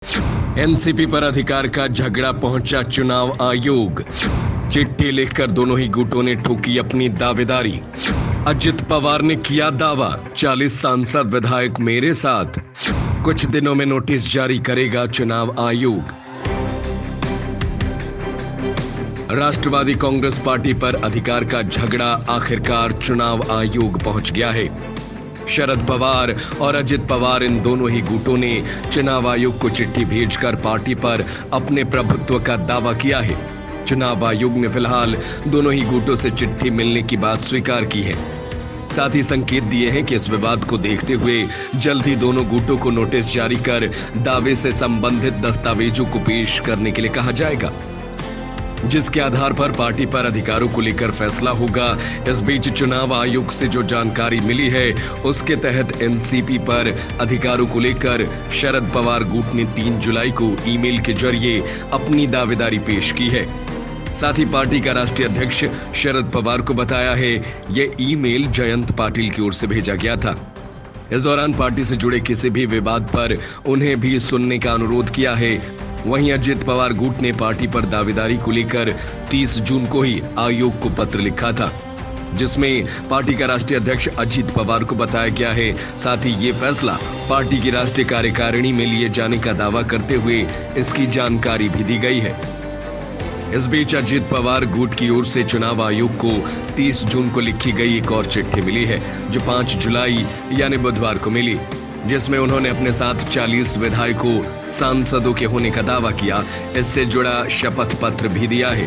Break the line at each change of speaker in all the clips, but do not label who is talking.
NCP पर अधिकार का झगड़ा पहुंचा चुनाव आयोग। चिट्ठी लिखकर दोनों ही गुटों ने ठोकी अपनी दावेदारी। अजित पवार ने किया दावा, 40 सांसद विधायक मेरे साथ। कुछ दिनों में नोटिस जारी करेगा चुनाव आयोग। राष्ट्रवादी कांग्रेस पार्टी पर अधिकार का झगड़ा आखिरकार चुनाव आयोग पहुंच गया है। शरद पवार और अजित पवार इन दोनों ही गुटों ने चुनाव आयोग को चिट्ठी भेजकर पार्टी पर अपने प्रभुत्व का दावा किया है। चुनाव आयोग ने फिलहाल दोनों ही गुटों से चिट्ठी मिलने की बात स्वीकार की है। साथ ही संकेत दिए हैं कि इस विवाद को देखते हुए जल्द ही दोनों गुटों को नोटिस जारी कर दावे से संबंधित दस्तावेजों को पेश करने के लिए कहा जाएगा, जिसके आधार पर पार्टी पर अधिकारों को लेकर फैसला होगा। इस बीच चुनाव आयोग से जो जानकारी मिली है उसके तहत एनसीपी पर अधिकारों को लेकर शरद पवार गुट ने 3 जुलाई को ईमेल के जरिए अपनी दावेदारी पेश की है। साथ ही पार्टी का राष्ट्रीय अध्यक्ष शरद पवार को बताया है यह ईमेल जयंत पाटिल की ओर से भेजा गया था। इस दौरान पार्टी से जुड़े किसी भी विवाद पर उन्हें भी सुनने का अनुरोध किया है। वहीं अजित पवार गुट ने पार्टी पर दावेदारी को लेकर 30 जून को ही आयोग को पत्र लिखा था, जिसमें पार्टी का राष्ट्रीय अध्यक्ष अजित पवार को बताया गया है। साथ ही ये फैसला पार्टी की राष्ट्रीय कार्यकारिणी में लिए जाने का दावा करते हुए इसकी जानकारी भी दी गई है। इस बीच अजित पवार गुट की ओर से चुनाव आयोग को 30 जून को लिखी गई एक और चिट्ठी मिली है, जो 5 जुलाई यानी बुधवार को मिली, जिसमें उन्होंने अपने साथ 40 विधायकों सांसदों के होने का दावा किया। इससे जुड़ा शपथ पत्र भी दिया है।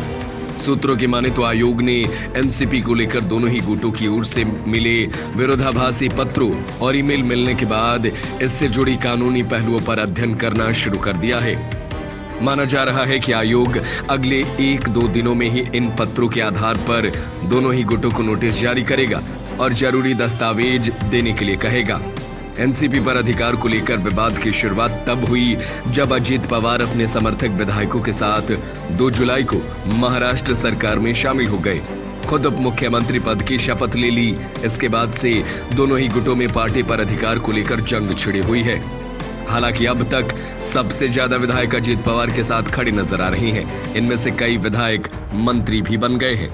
सूत्रों की माने तो आयोग ने एनसीपी को लेकर दोनों ही गुटों की ओर से मिले विरोधाभासी पत्रों और ईमेल मिलने के बाद इससे जुड़ी कानूनी पहलुओं पर अध्ययन करना शुरू कर दिया है। माना जा रहा है कि आयोग अगले 1-2 दिनों में ही इन पत्रों के आधार पर दोनों ही गुटों को नोटिस जारी करेगा और जरूरी दस्तावेज देने के लिए कहेगा। एनसीपी पर अधिकार को लेकर विवाद की शुरुआत तब हुई जब अजित पवार अपने समर्थक विधायकों के साथ 2 जुलाई को महाराष्ट्र सरकार में शामिल हो गए, खुद उप मुख्यमंत्री पद की शपथ ले ली। इसके बाद से दोनों ही गुटों में पार्टी पर अधिकार को लेकर जंग छिड़ी हुई है। हालांकि अब तक सबसे ज्यादा विधायक अजित पवार के साथ खड़े नजर आ रहे हैं। इनमें से कई विधायक मंत्री भी बन गए हैं।